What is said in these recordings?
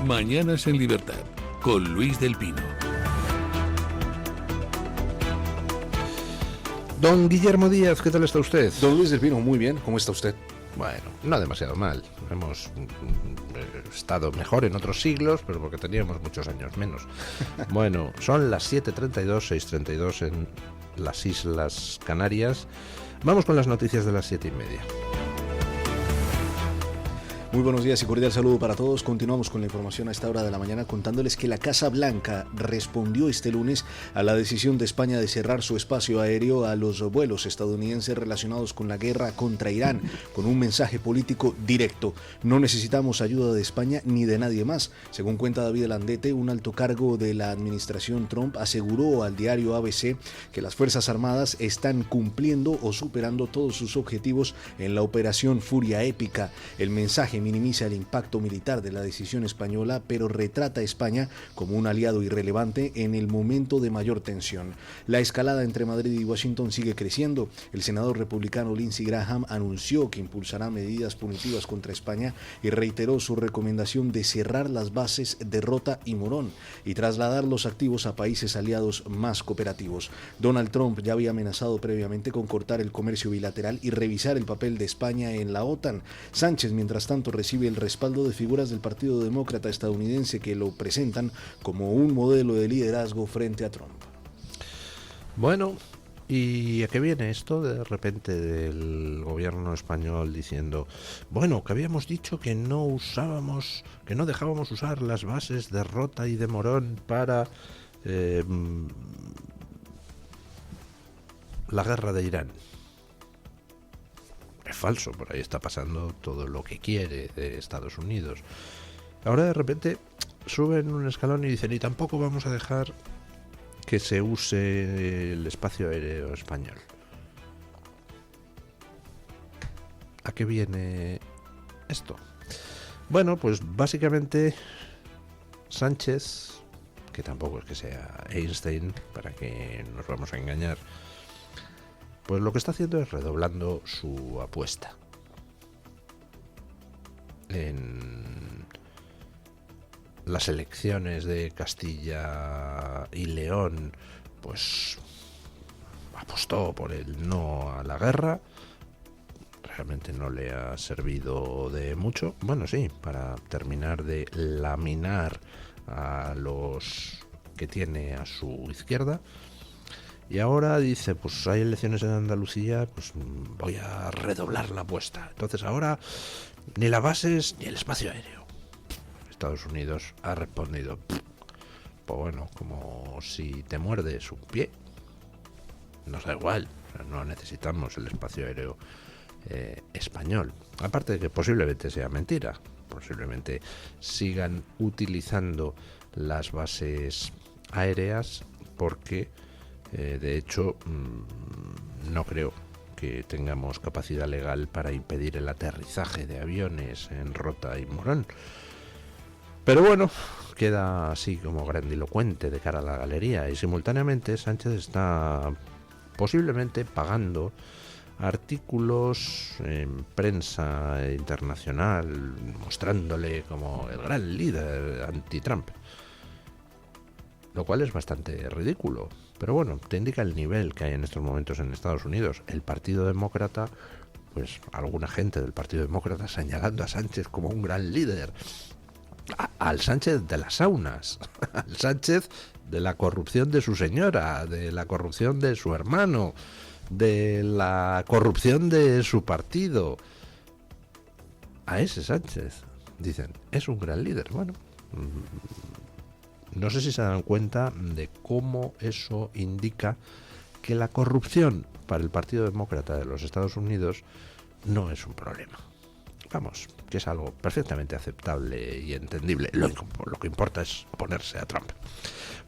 Mañanas en Libertad, con Luis del Pino. Don Guillermo Díaz, ¿qué tal está usted? Don Luis del Pino, muy bien, ¿cómo está usted? Bueno, no demasiado mal. Hemos estado mejor en otros siglos, pero porque teníamos muchos años menos. Bueno, son las 7:32, 6:32 en las Islas Canarias. Vamos con las noticias de las 7:30. Muy buenos días y cordial saludo para todos. Continuamos con la información a esta hora de la mañana contándoles que la Casa Blanca respondió este lunes a la decisión de España de cerrar su espacio aéreo a los vuelos estadounidenses relacionados con la guerra contra Irán, con un mensaje político directo. No necesitamos ayuda de España ni de nadie más. Según cuenta David Landete, un alto cargo de la administración Trump aseguró al diario ABC que las Fuerzas Armadas están cumpliendo o superando todos sus objetivos en la operación Furia Épica. El mensaje minimiza el impacto militar de la decisión española, pero retrata a España como un aliado irrelevante en el momento de mayor tensión. La escalada entre Madrid y Washington sigue creciendo. El senador republicano Lindsey Graham anunció que impulsará medidas punitivas contra España y reiteró su recomendación de cerrar las bases de Rota y Morón y trasladar los activos a países aliados más cooperativos. Donald Trump ya había amenazado previamente con cortar el comercio bilateral y revisar el papel de España en la OTAN. Sánchez, mientras tanto, recibe el respaldo de figuras del Partido Demócrata estadounidense que lo presentan como un modelo de liderazgo frente a Trump. Bueno, ¿y a qué viene esto de repente del gobierno español diciendo, bueno, que habíamos dicho que no dejábamos usar las bases de Rota y de Morón para la guerra de Irán? Es falso, por ahí está pasando todo lo que quiere de Estados Unidos. Ahora de repente suben un escalón y dicen, y tampoco vamos a dejar que se use el espacio aéreo español. ¿A qué viene esto? Bueno, pues básicamente Sánchez, que tampoco es que sea Einstein, para que nos vamos a engañar, pues lo que está haciendo es redoblando su apuesta. En las elecciones de Castilla y León, pues apostó por el no a la guerra. Realmente no le ha servido de mucho. Bueno, sí, para terminar de laminar a los que tiene a su izquierda. Y ahora dice, pues hay elecciones en Andalucía, pues voy a redoblar la apuesta. Entonces ahora ni las bases ni el espacio aéreo. Estados Unidos ha respondido, pues bueno, como si te muerdes un pie, nos da igual, o sea, no necesitamos el espacio aéreo español. Aparte de que posiblemente sea mentira, posiblemente sigan utilizando las bases aéreas porque de hecho no creo que tengamos capacidad legal para impedir el aterrizaje de aviones en Rota y Morón. Pero bueno, queda así como grandilocuente de cara a la galería y simultáneamente Sánchez está posiblemente pagando artículos en prensa internacional mostrándole como el gran líder anti-Trump, lo cual es bastante ridículo. Pero bueno, te indica el nivel que hay en estos momentos en Estados Unidos. El Partido Demócrata, pues alguna gente del Partido Demócrata señalando a Sánchez como un gran líder. Al Sánchez de las saunas, al Sánchez de la corrupción de su señora, de la corrupción de su hermano, de la corrupción de su partido. A ese Sánchez, dicen, es un gran líder. Bueno, no sé si se dan cuenta de cómo eso indica que la corrupción para el Partido Demócrata de los Estados Unidos no es un problema. Vamos, que es algo perfectamente aceptable y entendible. Lo que importa es oponerse a Trump.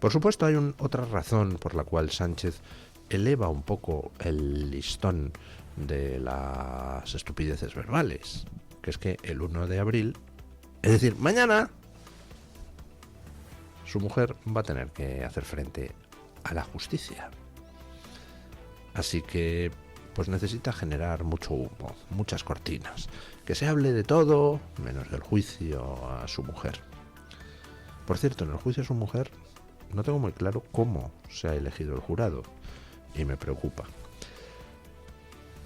Por supuesto, hay otra razón por la cual Sánchez eleva un poco el listón de las estupideces verbales, que es que el 1 de abril, es decir, mañana, su mujer va a tener que hacer frente a la justicia. Así que pues necesita generar mucho humo, muchas cortinas, que se hable de todo menos del juicio a su mujer. Por cierto, en el juicio a su mujer no tengo muy claro cómo se ha elegido el jurado y me preocupa.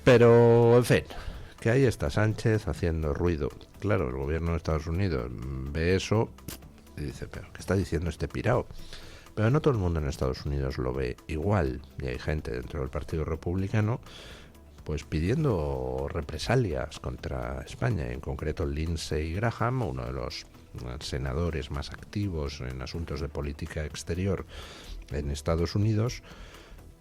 Pero, en fin, que ahí está Sánchez haciendo ruido. Claro, el gobierno de Estados Unidos ve eso y dice, pero ¿qué está diciendo este pirao? Pero no todo el mundo en Estados Unidos lo ve igual, y hay gente dentro del Partido Republicano pues pidiendo represalias contra España, en concreto Lindsey Graham, uno de los senadores más activos en asuntos de política exterior en Estados Unidos,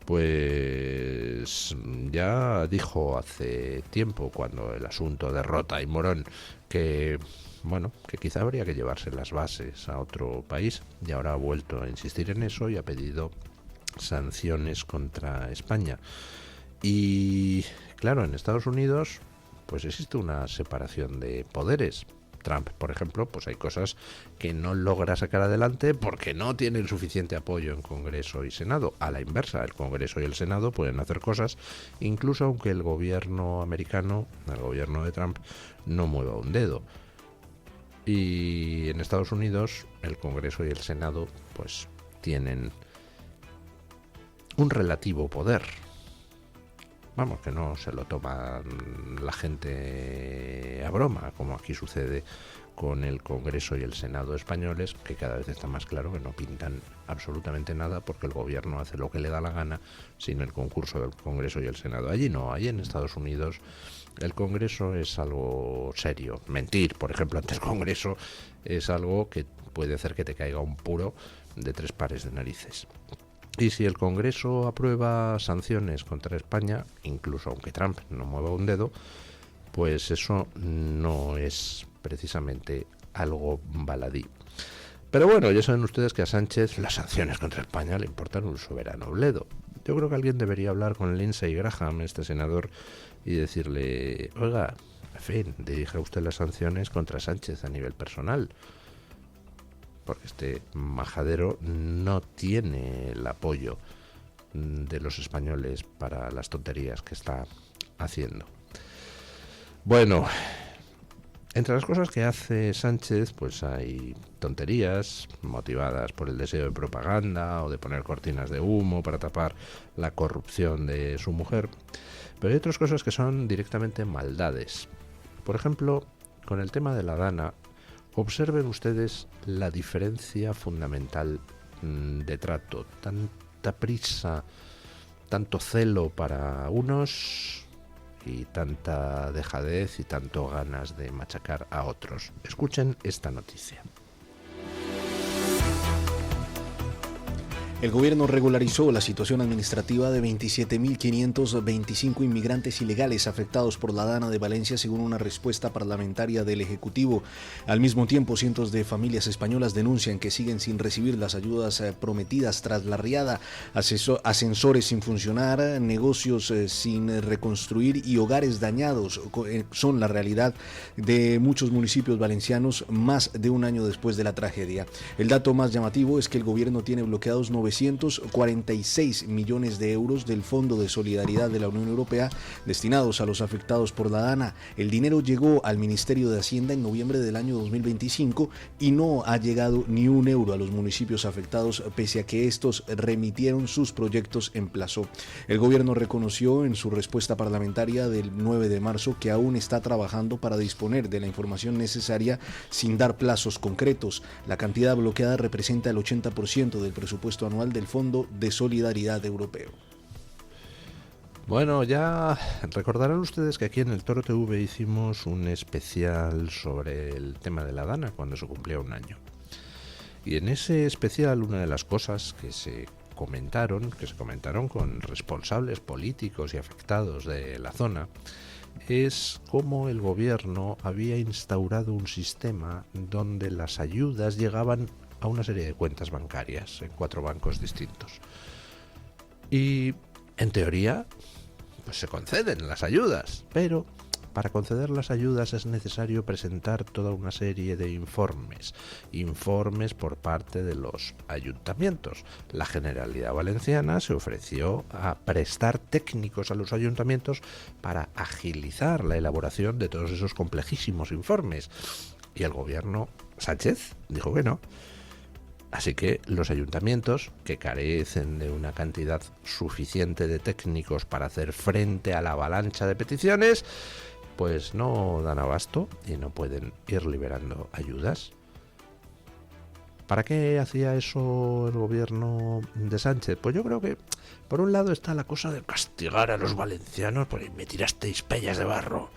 pues ya dijo hace tiempo, cuando el asunto de Rota y Morón, que bueno, que quizá habría que llevarse las bases a otro país, y ahora ha vuelto a insistir en eso y ha pedido sanciones contra España. Y claro, en Estados Unidos pues existe una separación de poderes. Trump, por ejemplo, pues hay cosas que no logra sacar adelante porque no tiene el suficiente apoyo en Congreso y Senado. A la inversa, el Congreso y el Senado pueden hacer cosas, incluso aunque el gobierno americano, el gobierno de Trump, no mueva un dedo. Y en Estados Unidos, el Congreso y el Senado, pues tienen un relativo poder. Vamos, que no se lo toma la gente a broma, como aquí sucede con el Congreso y el Senado españoles, que cada vez está más claro que no pintan absolutamente nada porque el gobierno hace lo que le da la gana sin el concurso del Congreso y el Senado. Allí no, allí en Estados Unidos el Congreso es algo serio. Mentir, por ejemplo, ante el Congreso es algo que puede hacer que te caiga un puro de 3 pares de narices. Y si el Congreso aprueba sanciones contra España, incluso aunque Trump no mueva un dedo, pues eso no es precisamente algo baladí. Pero bueno, ya saben ustedes que a Sánchez las sanciones contra España le importan un soberano bledo. Yo creo que alguien debería hablar con Lindsey Graham, este senador, y decirle, oiga, en fin, dirija usted las sanciones contra Sánchez a nivel personal, porque este majadero no tiene el apoyo de los españoles para las tonterías que está haciendo. Bueno, entre las cosas que hace Sánchez, pues hay tonterías motivadas por el deseo de propaganda o de poner cortinas de humo para tapar la corrupción de su mujer, pero hay otras cosas que son directamente maldades. Por ejemplo, con el tema de la Dana, observen ustedes la diferencia fundamental de trato. Tanta prisa, tanto celo para unos y tanta dejadez y tanto ganas de machacar a otros. Escuchen esta noticia. El gobierno regularizó la situación administrativa de 27.525 inmigrantes ilegales afectados por la Dana de Valencia, según una respuesta parlamentaria del Ejecutivo. Al mismo tiempo, cientos de familias españolas denuncian que siguen sin recibir las ayudas prometidas tras la riada, ascensores sin funcionar, negocios sin reconstruir y hogares dañados. Son la realidad de muchos municipios valencianos más de un año después de la tragedia. El dato más llamativo es que el gobierno tiene bloqueados 946 millones de euros del Fondo de Solidaridad de la Unión Europea destinados a los afectados por la Dana. El dinero llegó al Ministerio de Hacienda en noviembre del año 2025 y no ha llegado ni un euro a los municipios afectados, pese a que estos remitieron sus proyectos en plazo. El gobierno reconoció en su respuesta parlamentaria del 9 de marzo que aún está trabajando para disponer de la información necesaria sin dar plazos concretos. La cantidad bloqueada representa el 80% del presupuesto anual del Fondo de Solidaridad Europeo. Bueno, ya recordarán ustedes que aquí en el Toro TV hicimos un especial sobre el tema de la Dana cuando se cumplía un año. Y en ese especial una de las cosas que se comentaron con responsables políticos y afectados de la zona, es cómo el gobierno había instaurado un sistema donde las ayudas llegaban a una serie de cuentas bancarias en 4 bancos distintos. Y en teoría, pues se conceden las ayudas, pero para conceder las ayudas es necesario presentar toda una serie de informes por parte de los ayuntamientos. La Generalidad Valenciana se ofreció a prestar técnicos a los ayuntamientos para agilizar la elaboración de todos esos complejísimos informes. Y el gobierno Sánchez dijo que no. Así que los ayuntamientos, que carecen de una cantidad suficiente de técnicos para hacer frente a la avalancha de peticiones, pues no dan abasto y no pueden ir liberando ayudas. ¿Para qué hacía eso el gobierno de Sánchez? Pues yo creo que por un lado está la cosa de castigar a los valencianos, porque me tirasteis pellas de barro.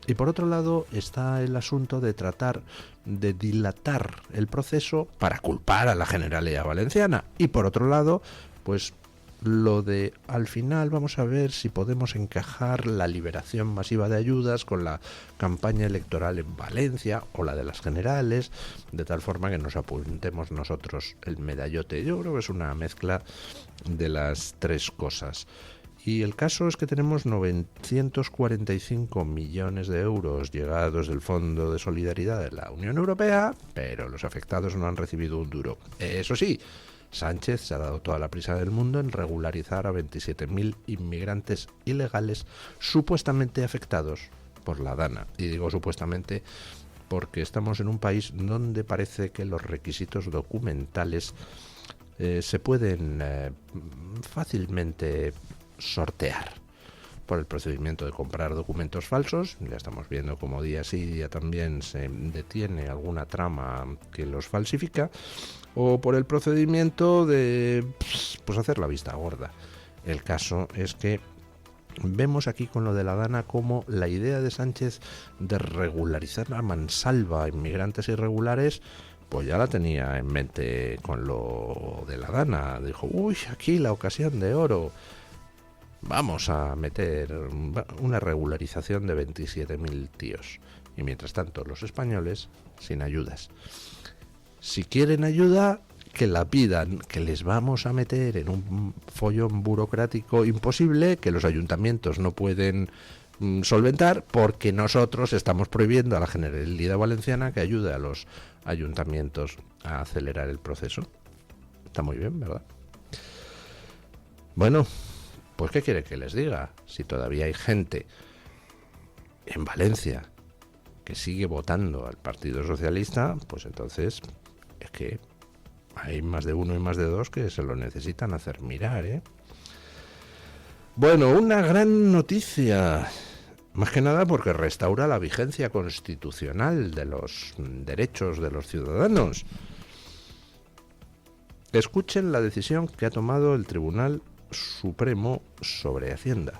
Y por otro lado está el asunto de tratar de dilatar el proceso para culpar a la Generalidad Valenciana. Y por otro lado, pues lo de al final vamos a ver si podemos encajar la liberación masiva de ayudas con la campaña electoral en Valencia o la de las generales, de tal forma que nos apuntemos nosotros el medallote. Yo creo que es una mezcla de las tres cosas. Y el caso es que tenemos 945 millones de euros llegados del Fondo de Solidaridad de la Unión Europea, pero los afectados no han recibido un duro. Eso sí, Sánchez se ha dado toda la prisa del mundo en regularizar a 27.000 inmigrantes ilegales supuestamente afectados por la DANA. Y digo supuestamente porque estamos en un país donde parece que los requisitos documentales se pueden fácilmente sortear por el procedimiento de comprar documentos falsos. Ya estamos viendo como día sí día también se detiene alguna trama que los falsifica, o por el procedimiento de pues hacer la vista gorda. El caso es que vemos aquí con lo de la DANA como la idea de Sánchez de regularizar a mansalva a inmigrantes irregulares pues ya la tenía en mente con lo de la DANA. Dijo, uy, aquí la ocasión de oro. Vamos a meter una regularización de 27.000 tíos. Y mientras tanto, los españoles sin ayudas. Si quieren ayuda, que la pidan, que les vamos a meter en un follón burocrático imposible, que los ayuntamientos no pueden solventar, porque nosotros estamos prohibiendo a la Generalidad Valenciana que ayude a los ayuntamientos a acelerar el proceso. Está muy bien, ¿verdad? Bueno, pues ¿qué quiere que les diga? Si todavía hay gente en Valencia que sigue votando al Partido Socialista, pues entonces es que hay más de uno y más de dos que se lo necesitan hacer mirar, ¿eh? Bueno, una gran noticia, más que nada porque restaura la vigencia constitucional de los derechos de los ciudadanos. Escuchen la decisión que ha tomado el Tribunal Supremo sobre Hacienda.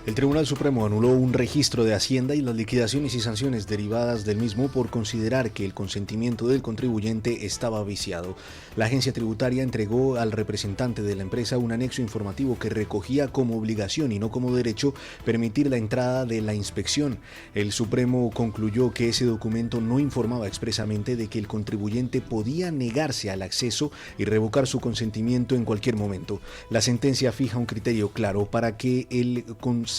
El Tribunal Supremo anuló un registro de Hacienda y las liquidaciones y sanciones derivadas del mismo por considerar que el consentimiento del contribuyente estaba viciado. La agencia tributaria entregó al representante de la empresa un anexo informativo que recogía como obligación y no como derecho permitir la entrada de la inspección. El Supremo concluyó que ese documento no informaba expresamente de que el contribuyente podía negarse al acceso y revocar su consentimiento en cualquier momento. La sentencia fija un criterio claro para que el consentimiento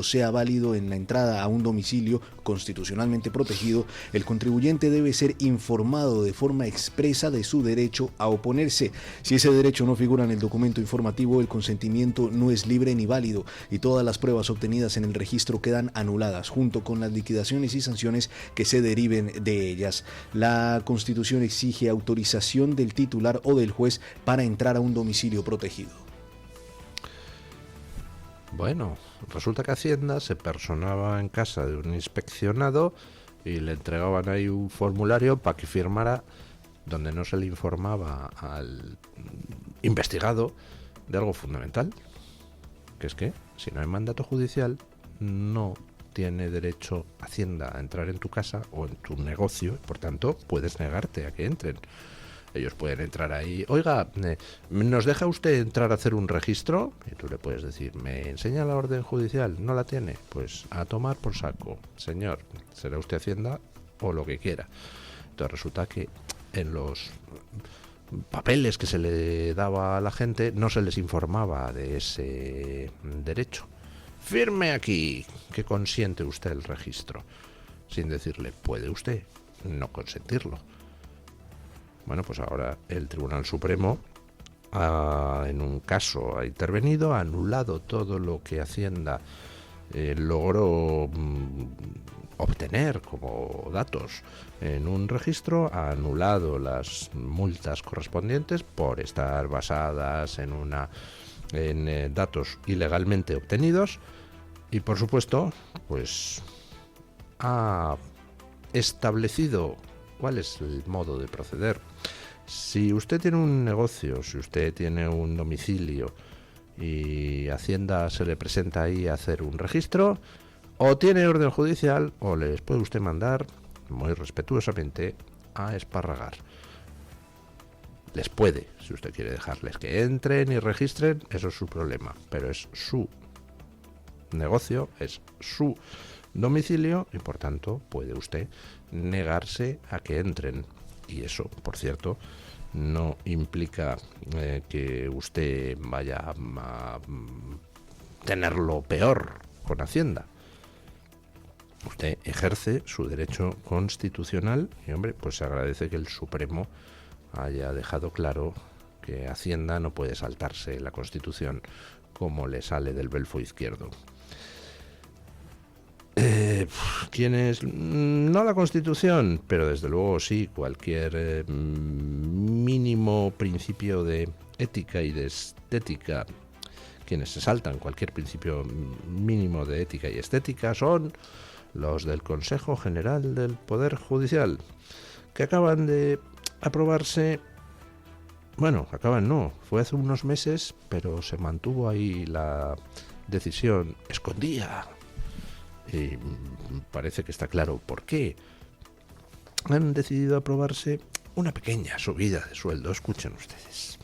sea válido en la entrada a un domicilio constitucionalmente protegido. El contribuyente debe ser informado de forma expresa de su derecho a oponerse. Si ese derecho no figura en el documento informativo, el consentimiento no es libre ni válido y todas las pruebas obtenidas en el registro quedan anuladas, junto con las liquidaciones y sanciones que se deriven de ellas. La Constitución exige autorización del titular o del juez para entrar a un domicilio protegido. Bueno, resulta que Hacienda se personaba en casa de un inspeccionado y le entregaban ahí un formulario para que firmara, donde no se le informaba al investigado de algo fundamental, que es que si no hay mandato judicial no tiene derecho Hacienda a entrar en tu casa o en tu negocio, por tanto puedes negarte a que entren. Ellos pueden entrar ahí, oiga, ¿nos deja usted entrar a hacer un registro? Y tú le puedes decir, ¿me enseña la orden judicial? ¿No la tiene? Pues a tomar por saco. Señor, será usted Hacienda o lo que quiera. Entonces resulta que en los papeles que se le daba a la gente no se les informaba de ese derecho. Firme aquí que consiente usted el registro. Sin decirle, ¿puede usted no consentirlo? Bueno, pues ahora el Tribunal Supremo en un caso ha intervenido, ha anulado todo lo que Hacienda logró obtener como datos en un registro, ha anulado las multas correspondientes por estar basadas en datos ilegalmente obtenidos, y por supuesto pues ha establecido cuál es el modo de proceder. Si usted tiene un negocio, si usted tiene un domicilio y Hacienda se le presenta ahí a hacer un registro, o tiene orden judicial o les puede usted mandar muy respetuosamente a esparragar. Les puede, si usted quiere dejarles que entren y registren, eso es su problema, pero es su negocio, es su domicilio y por tanto puede usted negarse a que entren. Y eso, por cierto, no implica que usted vaya a tenerlo peor con Hacienda. Usted ejerce su derecho constitucional y, hombre, pues se agradece que el Supremo haya dejado claro que Hacienda no puede saltarse la Constitución como le sale del belfo izquierdo. ¿Quiénes? No la Constitución, pero desde luego sí cualquier mínimo principio de ética y de estética. Quienes se saltan cualquier principio mínimo de ética y estética son los del Consejo General del Poder Judicial, que acaban de aprobarse. Bueno, acaban no, fue hace unos meses, pero se mantuvo ahí la decisión escondida. Y parece que está claro por qué. Han decidido aprobarse una pequeña subida de sueldo. Escuchen ustedes.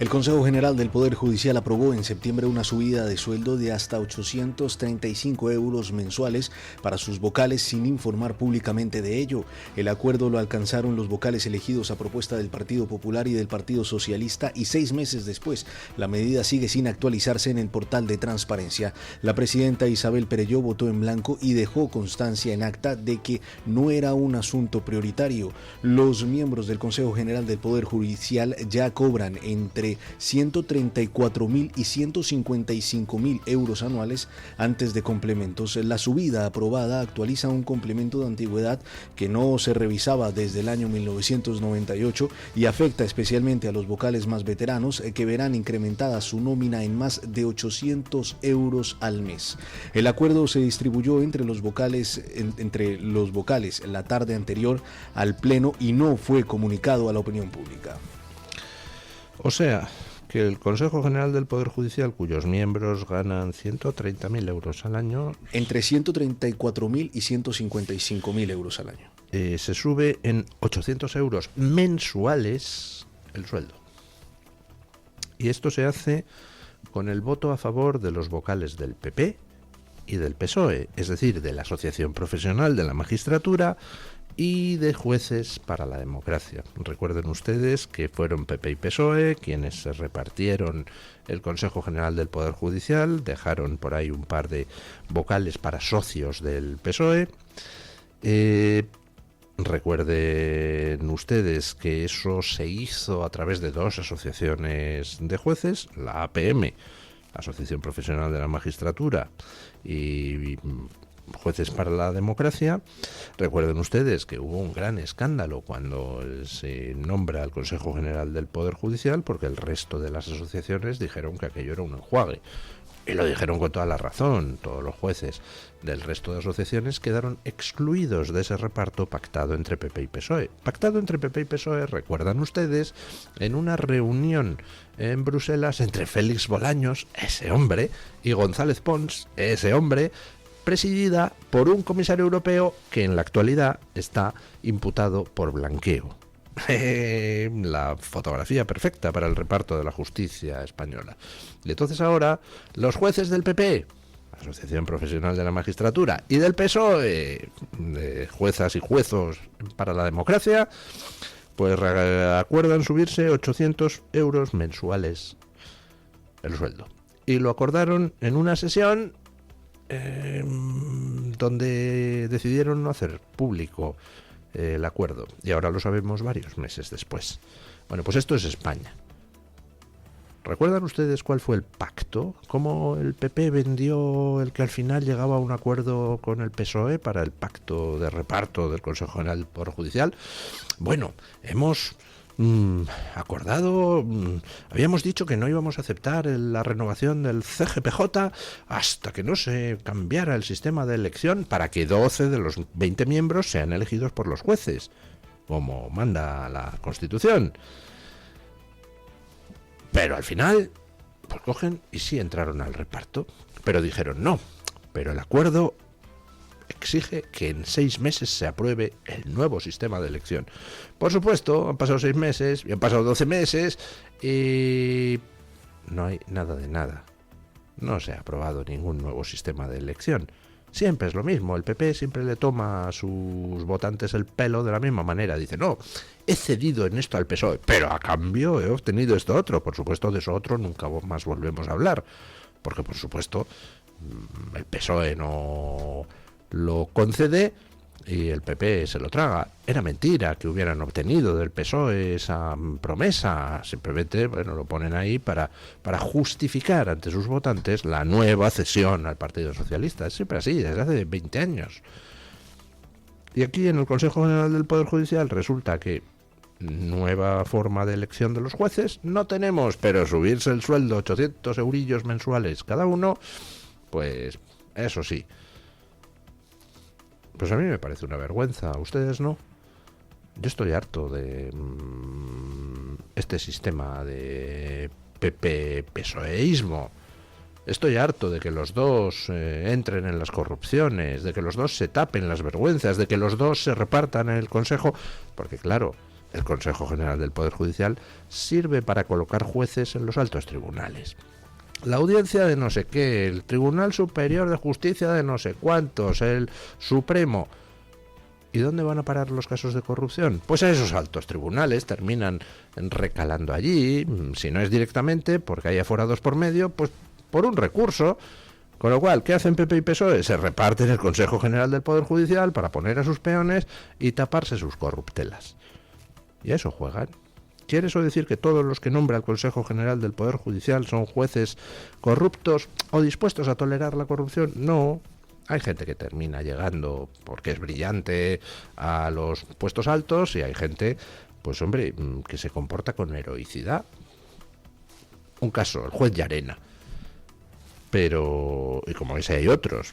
El Consejo General del Poder Judicial aprobó en septiembre una subida de sueldo de hasta 835 euros mensuales para sus vocales sin informar públicamente de ello. El acuerdo lo alcanzaron los vocales elegidos a propuesta del Partido Popular y del Partido Socialista y 6 meses después la medida sigue sin actualizarse en el portal de transparencia. La presidenta Isabel Perelló votó en blanco y dejó constancia en acta de que no era un asunto prioritario. Los miembros del Consejo General del Poder Judicial ya cobran entre 134.000 y 155.000 euros anuales antes de complementos. La subida aprobada actualiza un complemento de antigüedad que no se revisaba desde el año 1998 y afecta especialmente a los vocales más veteranos, que verán incrementada su nómina en más de 800 euros al mes. El acuerdo se distribuyó entre los vocales la tarde anterior al pleno y no fue comunicado a la opinión pública. O sea, que el Consejo General del Poder Judicial, cuyos miembros ganan 130.000 euros al año... Entre 134.000 y 155.000 euros al año. Se sube en 800 euros mensuales el sueldo. Y esto se hace con el voto a favor de los vocales del PP y del PSOE, es decir, de la Asociación Profesional de la Magistratura y de Jueces para la Democracia. Recuerden ustedes que fueron PP y PSOE quienes se repartieron el Consejo General del Poder Judicial, dejaron por ahí un par de vocales para socios del PSOE. Recuerden ustedes que eso se hizo a través de 2 asociaciones de jueces, la APM, la Asociación Profesional de la Magistratura, y Jueces para la Democracia. Recuerden ustedes que hubo un gran escándalo cuando se nombra al Consejo General del Poder Judicial, porque el resto de las asociaciones dijeron que aquello era un enjuague. Y lo dijeron con toda la razón. Todos los jueces del resto de asociaciones quedaron excluidos de ese reparto pactado entre PP y PSOE. Pactado entre PP y PSOE, recuerdan ustedes, en una reunión en Bruselas entre Félix Bolaños, ese hombre, y González Pons, ese hombre, presidida por un comisario europeo que en la actualidad está imputado por blanqueo. La fotografía perfecta para el reparto de la justicia española. Y entonces ahora los jueces del PP, Asociación Profesional de la Magistratura, y del PSOE, de Juezas y Juezos para la Democracia, pues acuerdan subirse 800 euros mensuales el sueldo. Y lo acordaron en una sesión donde decidieron no hacer público el acuerdo, y ahora lo sabemos varios meses después. Bueno, pues esto es España. ¿Recuerdan ustedes cuál fue el pacto? ¿Cómo el PP vendió el que al final llegaba a un acuerdo con el PSOE para el pacto de reparto del Consejo General del Poder Judicial? Bueno, hemos acordado, habíamos dicho que no íbamos a aceptar la renovación del CGPJ hasta que no se cambiara el sistema de elección para que 12 de los 20 miembros sean elegidos por los jueces, como manda la Constitución. Pero al final, pues cogen y sí entraron al reparto, pero dijeron no, pero el acuerdo exige que en 6 meses se apruebe el nuevo sistema de elección. Por supuesto, han pasado 6 meses y han pasado 12 meses y no hay nada de nada. No se ha aprobado ningún nuevo sistema de elección. Siempre es lo mismo, el PP siempre le toma a sus votantes el pelo de la misma manera. Dice, no, he cedido en esto al PSOE, pero a cambio he obtenido esto otro. Por supuesto, de eso otro nunca más volvemos a hablar, porque por supuesto el PSOE no lo concede y el PP se lo traga. Era mentira que hubieran obtenido del PSOE esa promesa, simplemente bueno, lo ponen ahí para justificar ante sus votantes la nueva cesión al Partido Socialista. Es siempre así, desde hace 20 años. Y aquí en el Consejo General del Poder Judicial resulta que nueva forma de elección de los jueces no tenemos, pero subirse el sueldo 800 eurillos mensuales cada uno, pues eso sí. Pues a mí me parece una vergüenza, ¿a ustedes no? Yo estoy harto de este sistema de PP-PSOEísmo. Estoy harto de que los dos entren en las corrupciones, de que los dos se tapen las vergüenzas, de que los dos se repartan en el Consejo, porque claro, el Consejo General del Poder Judicial sirve para colocar jueces en los altos tribunales. La audiencia de no sé qué, el Tribunal Superior de Justicia de no sé cuántos, el Supremo. ¿Y dónde van a parar los casos de corrupción? Pues a esos altos tribunales terminan recalando allí, si no es directamente, porque hay aforados por medio, pues por un recurso. Con lo cual, ¿qué hacen PP y PSOE? Se reparten el Consejo General del Poder Judicial para poner a sus peones y taparse sus corruptelas. Y a eso juegan. ¿Quiere eso decir que todos los que nombra el Consejo General del Poder Judicial son jueces corruptos o dispuestos a tolerar la corrupción? No. Hay gente que termina llegando porque es brillante a los puestos altos y hay gente, pues hombre, que se comporta con heroicidad. Un caso, el juez Llarena. Pero, y como ese hay otros.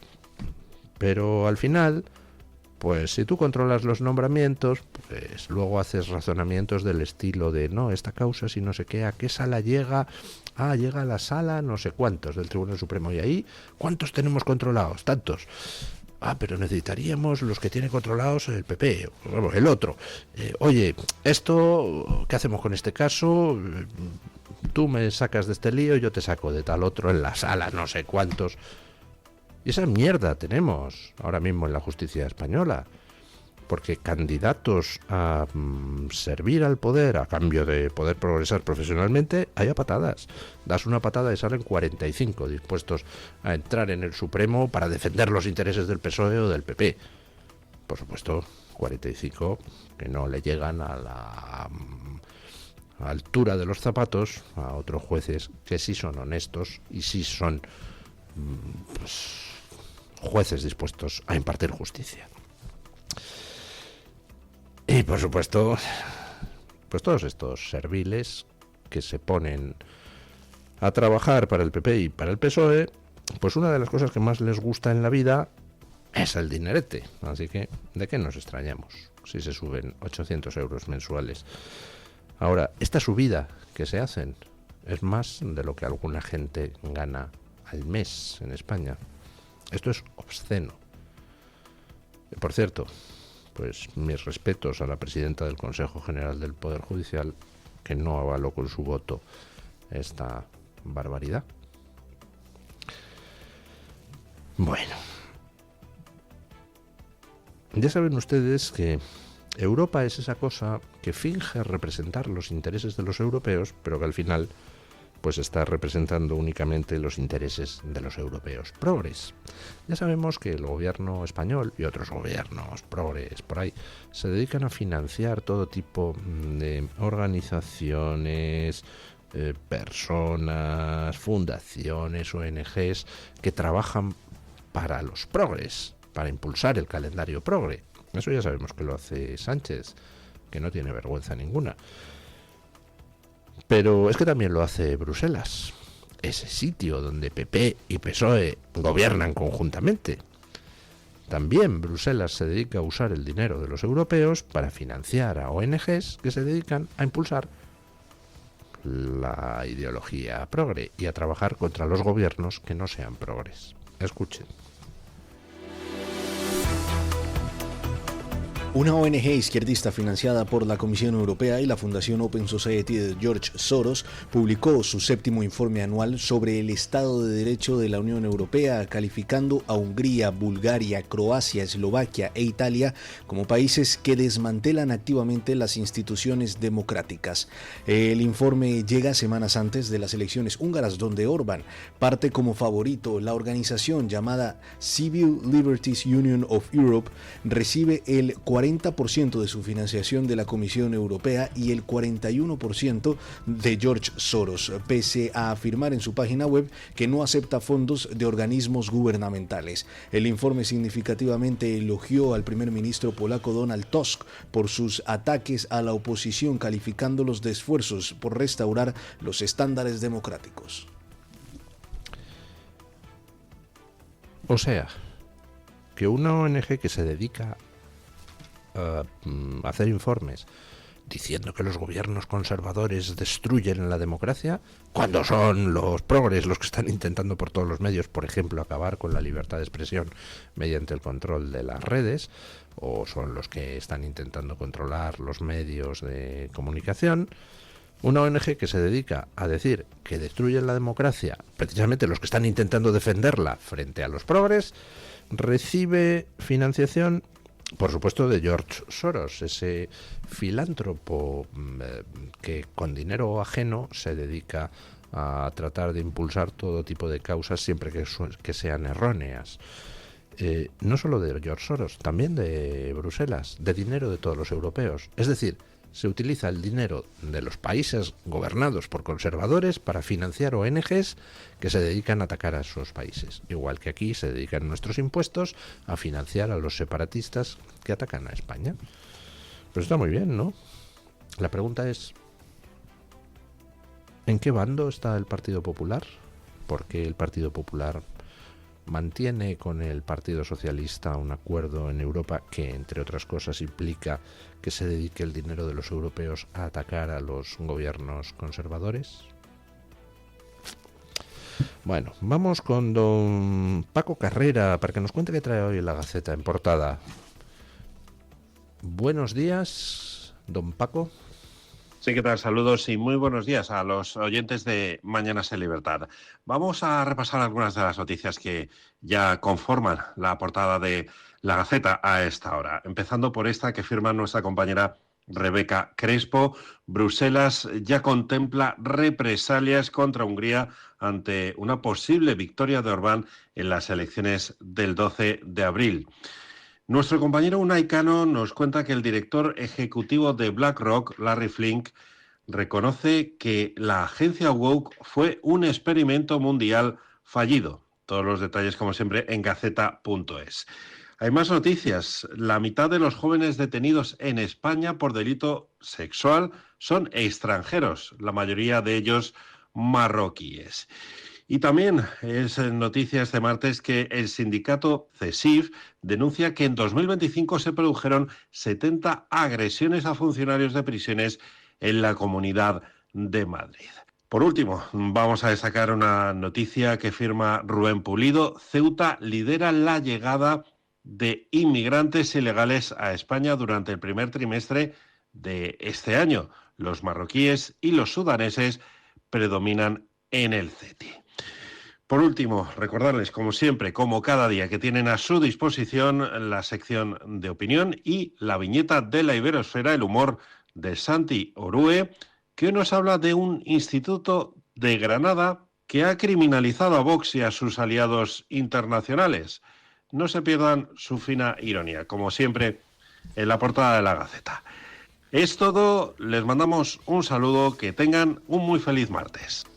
Pero al final, pues si tú controlas los nombramientos, pues luego haces razonamientos del estilo de, no, esta causa si no sé qué, ¿a qué sala llega? Ah, llega a la sala no sé cuántos del Tribunal Supremo. Y ahí, ¿cuántos tenemos controlados? Tantos. Ah, pero necesitaríamos los que tiene controlados el PP, o el otro. Oye, esto, ¿qué hacemos con este caso? Tú me sacas de este lío, yo te saco de tal otro en la sala, no sé cuántos. Y esa mierda tenemos ahora mismo en la justicia española, porque candidatos a servir al poder a cambio de poder progresar profesionalmente, hay a patadas. Das una patada y salen 45 dispuestos a entrar en el Supremo para defender los intereses del PSOE o del PP. Por supuesto, 45 que no le llegan a la altura de los zapatos a otros jueces que sí son honestos y sí son pues, jueces dispuestos a impartir justicia. Y por supuesto, pues todos estos serviles que se ponen a trabajar para el PP y para el PSOE, pues una de las cosas que más les gusta en la vida es el dinerete. Así que, ¿de qué nos extrañamos si se suben 800 euros mensuales? Ahora, esta subida que se hacen es más de lo que alguna gente gana al mes en España. Esto es obsceno. Por cierto, pues mis respetos a la presidenta del Consejo General del Poder Judicial, que no avaló con su voto esta barbaridad. Bueno, ya saben ustedes que Europa es esa cosa que finge representar los intereses de los europeos, pero que al final pues está representando únicamente los intereses de los europeos progres. Ya sabemos que el gobierno español y otros gobiernos progres por ahí se dedican a financiar todo tipo de organizaciones, personas, fundaciones, ONGs que trabajan para los progres, para impulsar el calendario progre. Eso ya sabemos que lo hace Sánchez, que no tiene vergüenza ninguna. Pero es que también lo hace Bruselas, ese sitio donde PP y PSOE gobiernan conjuntamente. También Bruselas se dedica a usar el dinero de los europeos para financiar a ONGs que se dedican a impulsar la ideología progre y a trabajar contra los gobiernos que no sean progres. Escuchen. Una ONG izquierdista financiada por la Comisión Europea y la Fundación Open Society de George Soros publicó su 7º informe anual sobre el Estado de Derecho de la Unión Europea, calificando a Hungría, Bulgaria, Croacia, Eslovaquia e Italia como países que desmantelan activamente las instituciones democráticas. El informe llega semanas antes de las elecciones húngaras, donde Orbán parte como favorito. La organización llamada Civil Liberties Union of Europe recibe el 40% de su financiación de la Comisión Europea y el 41% de George Soros, pese a afirmar en su página web que no acepta fondos de organismos gubernamentales. El informe significativamente elogió al primer ministro polaco Donald Tusk por sus ataques a la oposición, calificándolos de esfuerzos por restaurar los estándares democráticos. O sea, que una ONG que se dedica hacer informes diciendo que los gobiernos conservadores destruyen la democracia, cuando son los progres los que están intentando por todos los medios, por ejemplo, acabar con la libertad de expresión mediante el control de las redes, o son los que están intentando controlar los medios de comunicación. Una ONG que se dedica a decir que destruyen la democracia, precisamente los que están intentando defenderla frente a los progres, recibe financiación, por supuesto, de George Soros, ese filántropo que con dinero ajeno se dedica a tratar de impulsar todo tipo de causas siempre que sean erróneas. No solo de George Soros, también de Bruselas, de dinero de todos los europeos. Es decir, se utiliza el dinero de los países gobernados por conservadores para financiar ONGs que se dedican a atacar a esos países. Igual que aquí se dedican nuestros impuestos a financiar a los separatistas que atacan a España. Pues está muy bien, ¿no? La pregunta es, ¿en qué bando está el Partido Popular? Porque el Partido Popular mantiene con el Partido Socialista un acuerdo en Europa que, entre otras cosas, implica que se dedique el dinero de los europeos a atacar a los gobiernos conservadores. Bueno, vamos con don Paco Carrera para que nos cuente qué trae hoy la Gaceta en portada. Buenos días, don Paco. Sí, ¿qué tal? Saludos y muy buenos días a los oyentes de Mañanas en Libertad. Vamos a repasar algunas de las noticias que ya conforman la portada de La Gaceta a esta hora. Empezando por esta que firma nuestra compañera Rebeca Crespo. Bruselas ya contempla represalias contra Hungría ante una posible victoria de Orbán en las elecciones del 12 de abril. Nuestro compañero Unai Cano nos cuenta que el director ejecutivo de BlackRock, Larry Fink, reconoce que la agencia Woke fue un experimento mundial fallido. Todos los detalles, como siempre, en gaceta.es. Hay más noticias. La mitad de los jóvenes detenidos en España por delito sexual son extranjeros, la mayoría de ellos marroquíes. Y también es noticia este martes que el sindicato CESIF denuncia que en 2025 se produjeron 70 agresiones a funcionarios de prisiones en la Comunidad de Madrid. Por último, vamos a destacar una noticia que firma Rubén Pulido. Ceuta lidera la llegada de inmigrantes ilegales a España durante el primer trimestre de este año. Los marroquíes y los sudaneses predominan en el CETI. Por último, recordarles, como siempre, como cada día, que tienen a su disposición la sección de opinión y la viñeta de la Iberosfera, el humor de Santi Orue, que hoy nos habla de un instituto de Granada que ha criminalizado a Vox y a sus aliados internacionales. No se pierdan su fina ironía, como siempre, en la portada de La Gaceta. Es todo, les mandamos un saludo, que tengan un muy feliz martes.